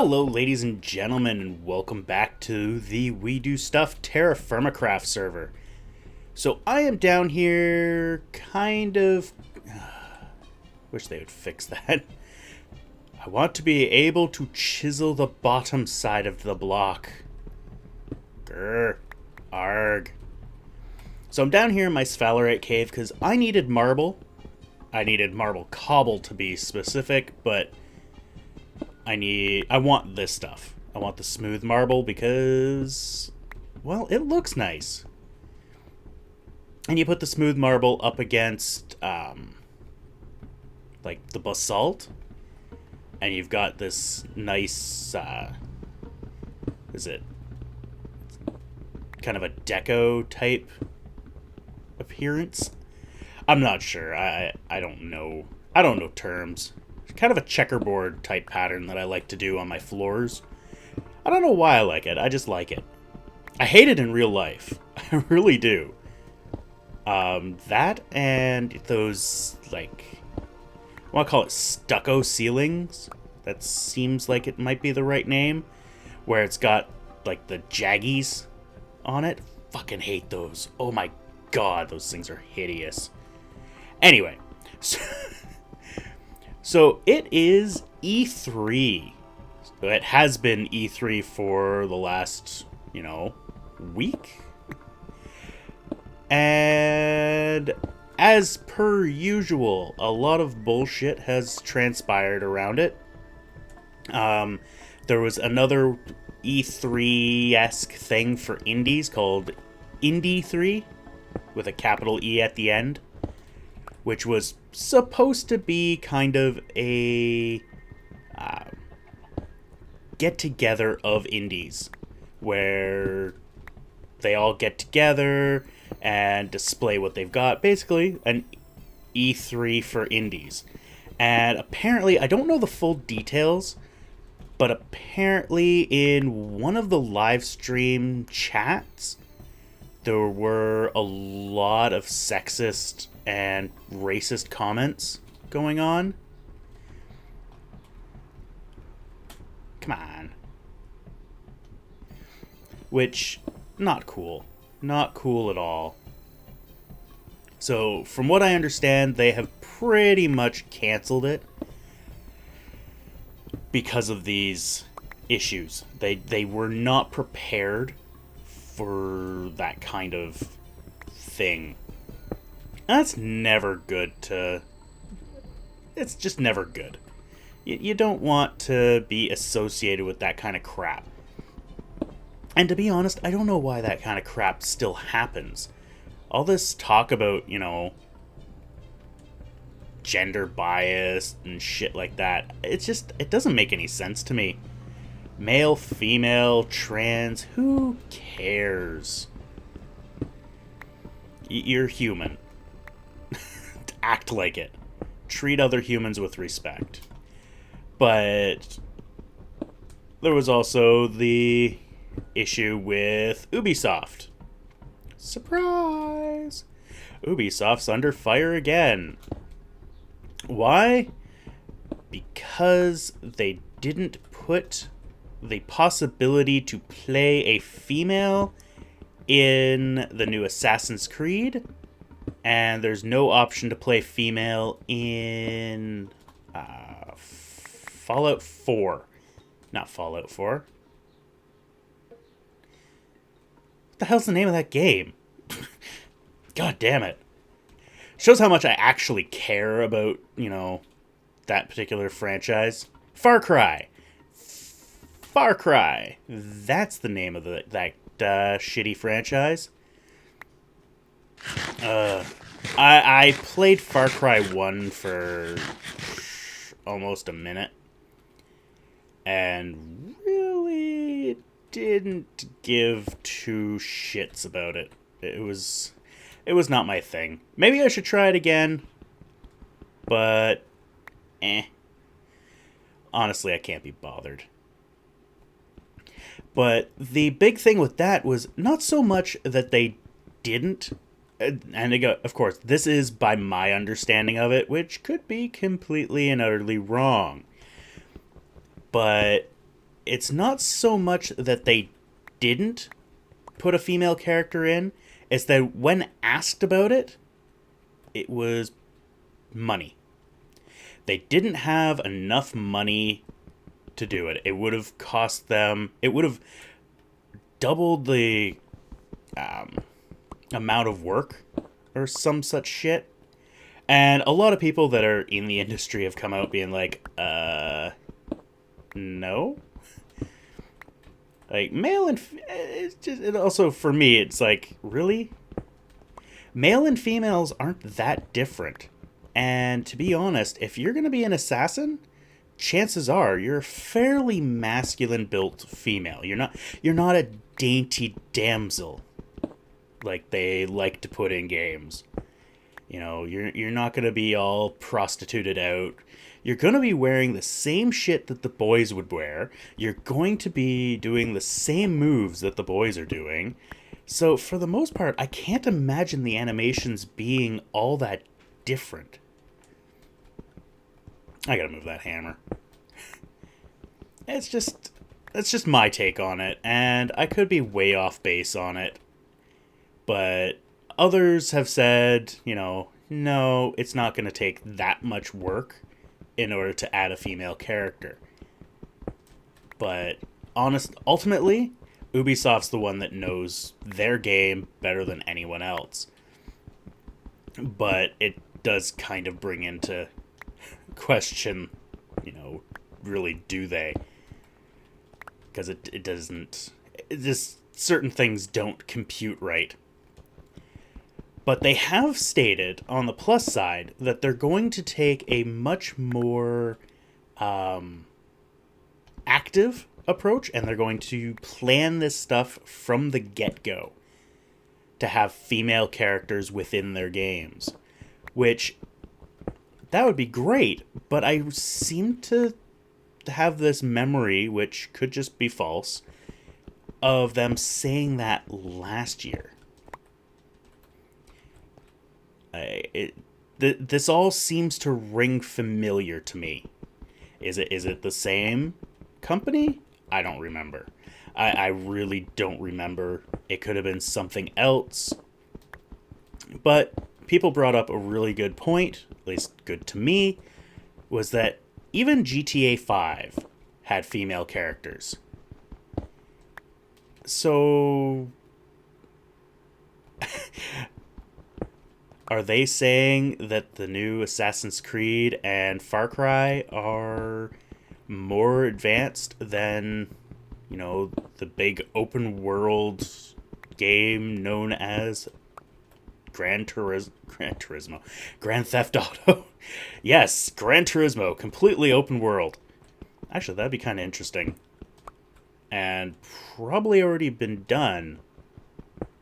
Hello, ladies and gentlemen, and welcome back to the We Do Stuff TerraFirmaCraft server. So I am down here, kind of... wish they would fix that. I want to be able to chisel the bottom side of the block. Grr. Arg. So I'm down here in my sphalerite cave because I needed marble. I needed marble cobble to be specific, but... I want this stuff. I want the smooth marble because, well, it looks nice. And you put the smooth marble up against, like, the basalt. And you've got this nice, is it kind of a deco type appearance? I'm not sure. I don't know. I don't know terms. Kind of a checkerboard type pattern that I like to do on my floors. I don't know why I like it. I just like it. I hate it in real life. I really do. That and those, like, I want to call it stucco ceilings. That seems like it might be the right name. Where it's got, like, the jaggies on it. Fucking hate those. Oh my god, those things are hideous. Anyway, so it is E3. It has been E3 for the last, week. And as per usual, a lot of bullshit has transpired around it. There was another E3-esque thing for indies called Indie 3 with a capital E at the end, which was supposed to be kind of a get-together of indies, where they all get together and display what they've got. Basically, an E3 for indies. And apparently, I don't know the full details, but apparently in one of the live stream chats, there were a lot of sexist and racist comments going on. Come on. Which, not cool. Not cool at all. So, from what I understand, they have pretty much canceled it because of these issues. They were not prepared for that kind of thing. That's never good to... It's just never good. You don't want to be associated with that kind of crap. And to be honest, I don't know why that kind of crap still happens. All this talk about, gender bias and shit like that, it doesn't make any sense to me. Male, female, trans, who cares? You're human. Act like it. Treat other humans with respect. But there was also the issue with Ubisoft. Surprise! Ubisoft's under fire again. Why? Because they didn't put the possibility to play a female in the new Assassin's Creed, and there's no option to play female in Fallout 4. Not Fallout 4. What the hell's the name of that game? God damn it. Shows how much I actually care about, that particular franchise. Far Cry. Far Cry. That's the name of that shitty franchise. I played Far Cry 1 for almost a minute, and really didn't give two shits about it. It was not my thing. Maybe I should try it again, but honestly, I can't be bothered. But the big thing with that was not so much that they didn't, and of course, this is by my understanding of it, which could be completely and utterly wrong. But it's not so much that they didn't put a female character in, it's that when asked about it, it was money. They didn't have enough money to do it. It would have cost them, it would have doubled the amount of work or some such shit. And a lot of people that are in the industry have come out being like, no. Like, male and... It's just... It also, for me, it's like, really? Male and females aren't that different. And to be honest, if you're going to be an assassin, chances are you're a fairly masculine-built female. You're not a dainty damsel like they like to put in games. You know, you're not going to be all prostituted out. You're going to be wearing the same shit that the boys would wear. You're going to be doing the same moves that the boys are doing. So, for the most part, I can't imagine the animations being all that different. I gotta move that hammer. That's just my take on it, and I could be way off base on it. But others have said, you know, no, it's not going to take that much work in order to add a female character. But ultimately, Ubisoft's the one that knows their game better than anyone else. But it does kind of bring into question, you know, really do they? Because it doesn't... Just certain things don't compute right. But they have stated, on the plus side, that they're going to take a much more active approach, and they're going to plan this stuff from the get-go to have female characters within their games. Which, that would be great, but I seem to have this memory, which could just be false, of them saying that last year. This all seems to ring familiar to me. Is it the same company? I don't remember. I really don't remember. It could have been something else. But people brought up a really good point, at least good to me, was that even GTA 5 had female characters. So... Are they saying that the new Assassin's Creed and Far Cry are more advanced than, you know, the big open world game known as Gran Theft Auto? Yes, Gran Turismo, completely open world. Actually, that'd be kind of interesting. And probably already been done.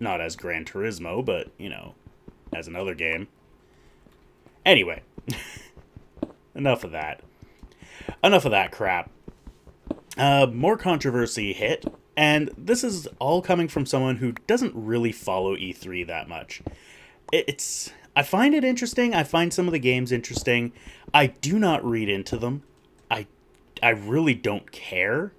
Not as Gran Turismo, but, you know, as another game. Anyway, enough of that. Enough of that crap. More controversy hit, and this is all coming from someone who doesn't really follow E3 that much. I find it interesting. I find some of the games interesting. I do not read into them. I really don't care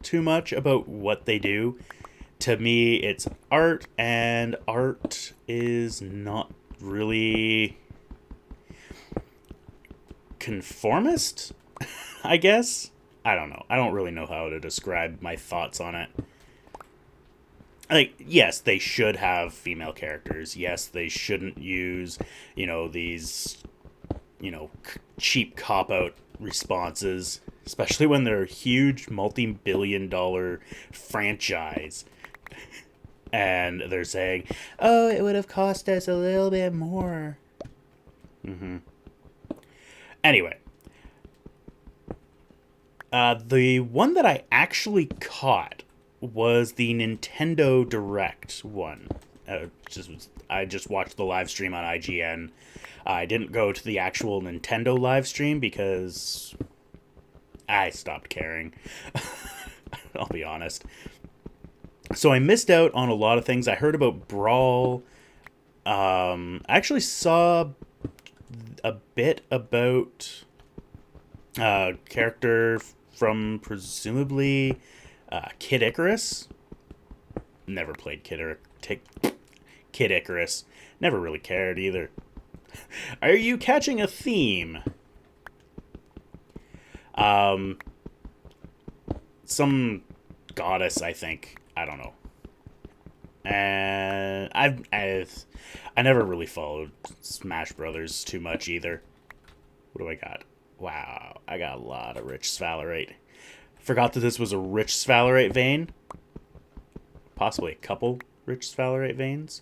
too much about what they do. To me, it's art, and art is not really conformist, I guess? I don't know. I don't really know how to describe my thoughts on it. Like, yes, they should have female characters. Yes, they shouldn't use, you know, these, you know, cheap cop-out responses, especially when they're a huge multi-billion-dollar franchise. And they're saying, oh, it would have cost us a little bit more. Anyway. The one that I actually caught was the Nintendo Direct one. I just watched the live stream on IGN. I didn't go to the actual Nintendo live stream because I stopped caring. I'll be honest. So I missed out on a lot of things. I heard about Brawl. I actually saw a bit about character from presumably Kid Icarus. Never played Kid Icarus. Never really cared either. Are you catching a theme? Some goddess, I think. I don't know. And I never really followed Smash Brothers too much either. What do I got? Wow, I got a lot of rich sphalerite. Forgot that this was a rich sphalerite vein. Possibly a couple rich sphalerite veins.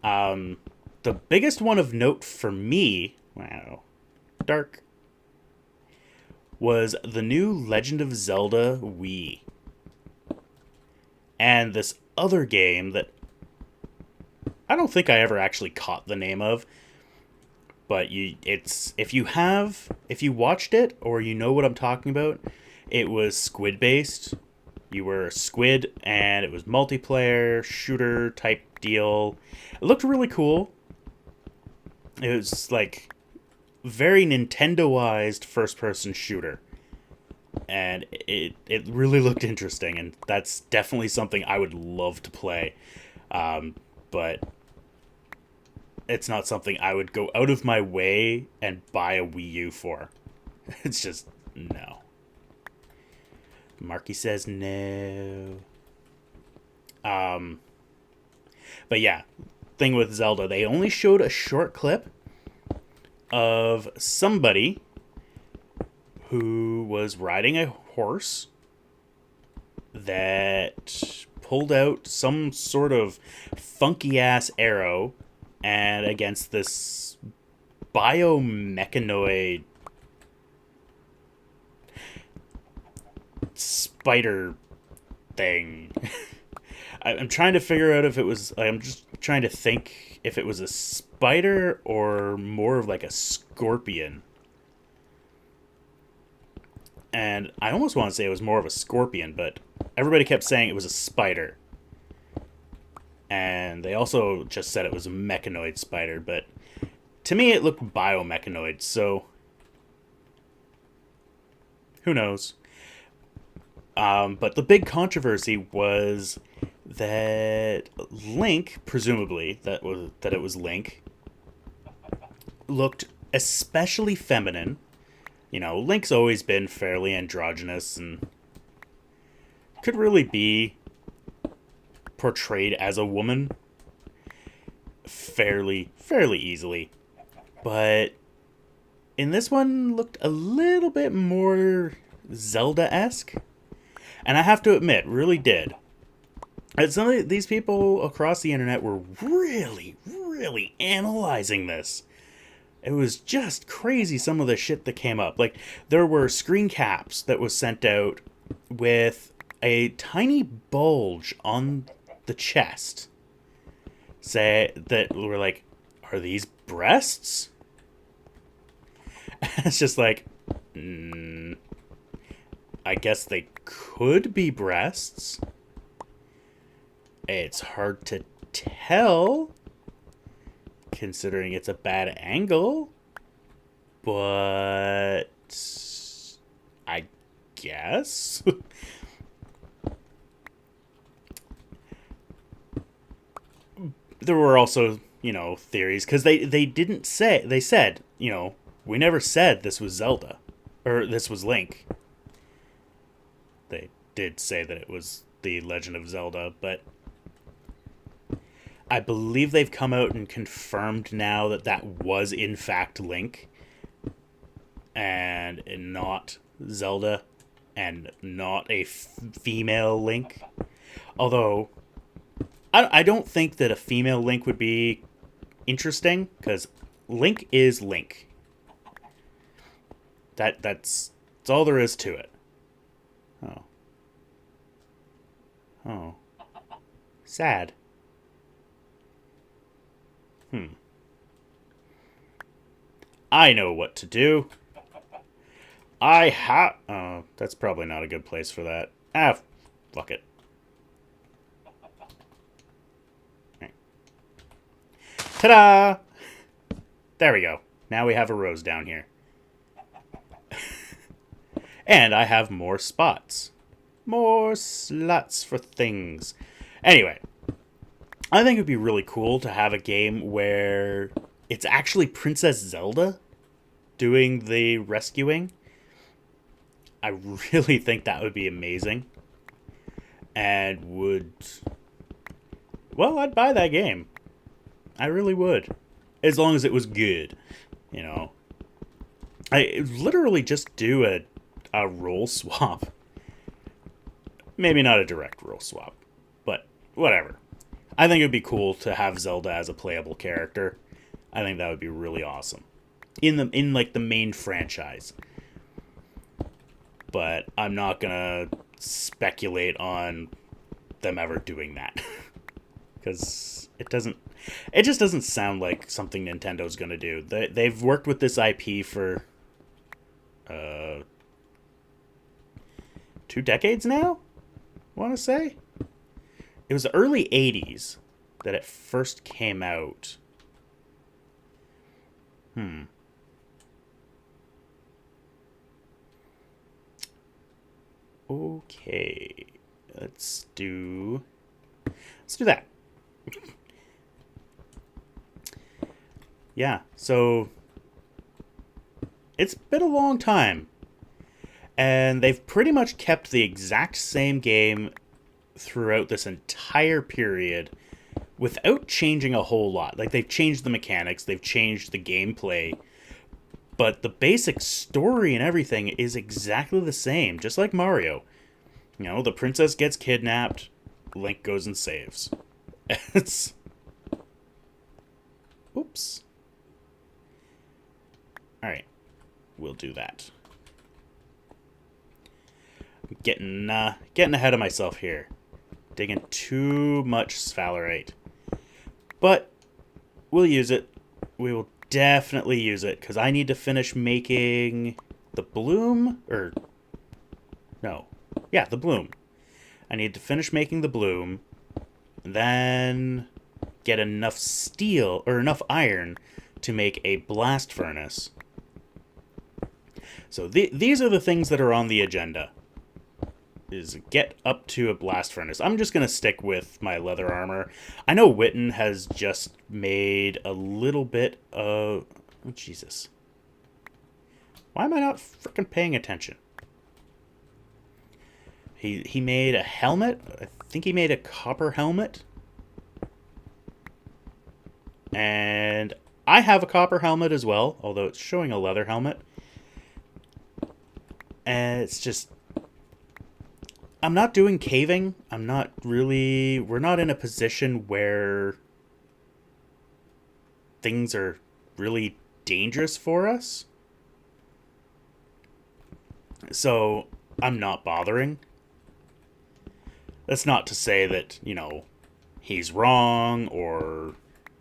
The biggest one of note for me, wow, dark, was the new Legend of Zelda Wii. And this other game that I don't think I ever actually caught the name of, but if you watched it or you know what I'm talking about, it was squid based. You were a squid and it was multiplayer shooter type deal. It looked really cool. It was like very Nintendo-ized first-person shooter. And it really looked interesting, and that's definitely something I would love to play. But it's not something I would go out of my way and buy a Wii U for. It's just, no. Marky says no. But yeah, thing with Zelda, they only showed a short clip of somebody who was riding a horse that pulled out some sort of funky-ass arrow and against this biomechanoid spider thing. I'm trying to figure out if it was... I'm just trying to think if it was a spider or more of like a scorpion. And I almost want to say it was more of a scorpion, but everybody kept saying it was a spider. And they also just said it was a mechanoid spider, but to me it looked biomechanoid, so who knows? But the big controversy was that Link, presumably that it was Link, looked especially feminine. You know, Link's always been fairly androgynous and could really be portrayed as a woman fairly easily. But in this one, looked a little bit more Zelda-esque. And I have to admit, really did. And some of these people across the internet were really analyzing this. It was just crazy, some of the shit that came up. Like, there were screen caps that was sent out with a tiny bulge on the chest. Say that were like, are these breasts? It's just like, I guess they could be breasts. It's hard to tell, considering it's a bad angle, but I guess. There were also, you know, theories, because they didn't say, they said, you know, we never said this was Zelda, or this was Link. They did say that it was the Legend of Zelda, but I believe they've come out and confirmed now that that was in fact Link and not Zelda and not a female Link. Although I don't think that a female Link would be interesting, because Link is Link. That's all there is to it. Oh. Sad. I know what to do. Oh, that's probably not a good place for that. Fuck it. Right. Ta-da! There we go. Now we have a rose down here. And I have more spots. More slots for things. Anyway, I think it would be really cool to have a game where it's actually Princess Zelda doing the rescuing. I really think that would be amazing. And would... Well, I'd buy that game. I really would. As long as it was good. You know. I literally just do a role swap. Maybe not a direct role swap. But whatever. I think it would be cool to have Zelda as a playable character. I think that would be really awesome. In like the main franchise. But I'm not gonna speculate on them ever doing that. Because it just doesn't sound like something Nintendo's gonna do. They've worked with this IP for 2 decades now, I want to say. It was the early 80s that it first came out. Okay. Let's do that. Yeah, so it's been a long time. And they've pretty much kept the exact same game throughout this entire period without changing a whole lot. Like, they've changed the mechanics, they've changed the gameplay, but the basic story and everything is exactly the same, just like Mario. You know, the princess gets kidnapped, Link goes and saves. It's... Oops. Alright, we'll do that. I'm getting ahead of myself here. Digging too much sphalerite. But we'll use it. We will definitely use it, because I need to finish making the bloom, or... No. Yeah, the bloom. I need to finish making the bloom, then get enough steel, or enough iron, to make a blast furnace. So these are the things that are on the agenda. Is get up to a blast furnace. I'm just going to stick with my leather armor. I know Witten has just made a little bit of... Oh, Jesus. Why am I not freaking paying attention? He made a helmet. I think he made a copper helmet. And I have a copper helmet as well, although it's showing a leather helmet. And it's just... I'm not doing caving. I'm not really... We're not in a position where things are really dangerous for us. So, I'm not bothering. That's not to say that, you know, he's wrong or,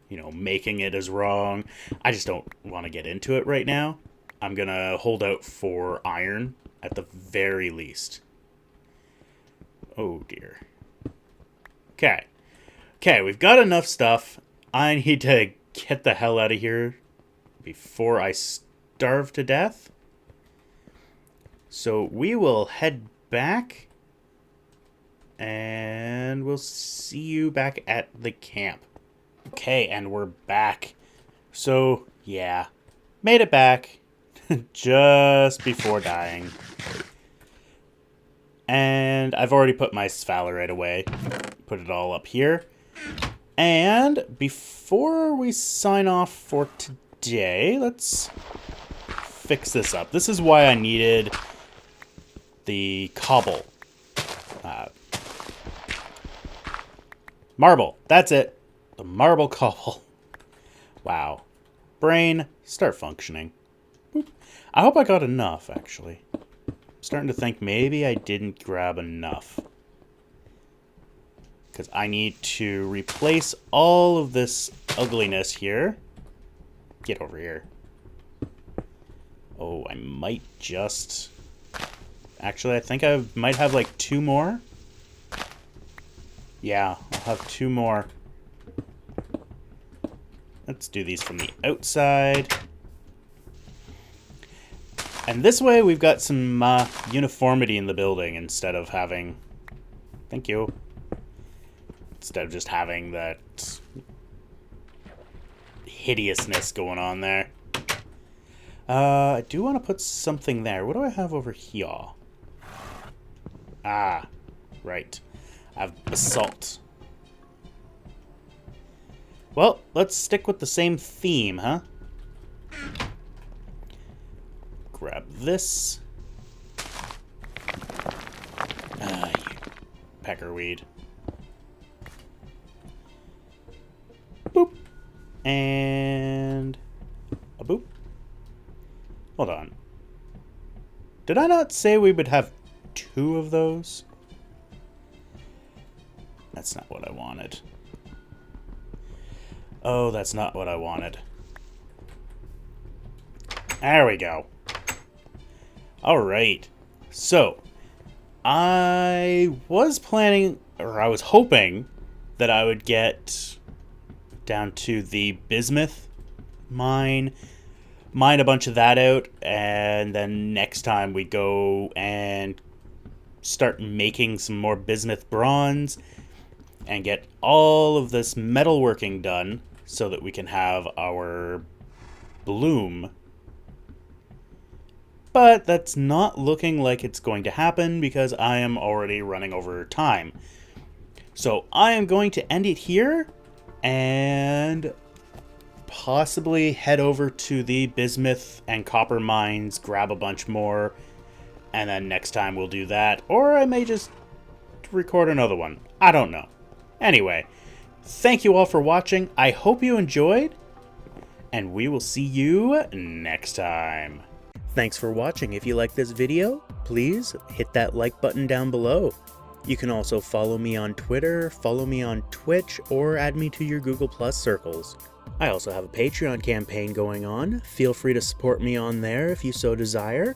you know, making it is wrong. I just don't want to get into it right now. I'm going to hold out for iron at the very least. Oh, dear. Okay. Okay, we've got enough stuff. I need to get the hell out of here before I starve to death. So we will head back. And we'll see you back at the camp. Okay, and we're back. So, yeah. Made it back. Just before dying. And I've already put my sphalerite away. Put it all up here. And before we sign off for today, let's fix this up. This is why I needed the cobble. Marble. That's it. The marble cobble. Wow. Brain, start functioning. Boop. I hope I got enough, actually. I'm starting to think maybe I didn't grab enough. Because I need to replace all of this ugliness here. Get over here. Oh, I might just... Actually, I think I might have like 2 more. Yeah, I'll have 2 more. Let's do these from the outside. And this way we've got some uniformity in the building instead of having... Thank you. Instead of just having that hideousness going on there. I do want to put something there. What do I have over here? Ah, right. I have basalt. Well, let's stick with the same theme, huh? Grab this. You peckerweed. Boop. And a boop. Hold on. Did I not say we would have 2 of those? That's not what I wanted. Oh, that's not what I wanted. There we go. Alright. So, I was planning, or I was hoping, that I would get down to the bismuth mine a bunch of that out, and then next time we go and start making some more bismuth bronze and get all of this metalworking done so that we can have our bloom. But that's not looking like it's going to happen because I am already running over time. So I am going to end it here and possibly head over to the bismuth and copper mines, grab a bunch more, and then next time we'll do that. Or I may just record another one. I don't know. Anyway, thank you all for watching. I hope you enjoyed, and we will see you next time. Thanks for watching. If you like this video, please hit that like button down below. You can also follow me on Twitter, follow me on Twitch, or add me to your Google Plus circles. I also have a Patreon campaign going on. Feel free to support me on there if you so desire.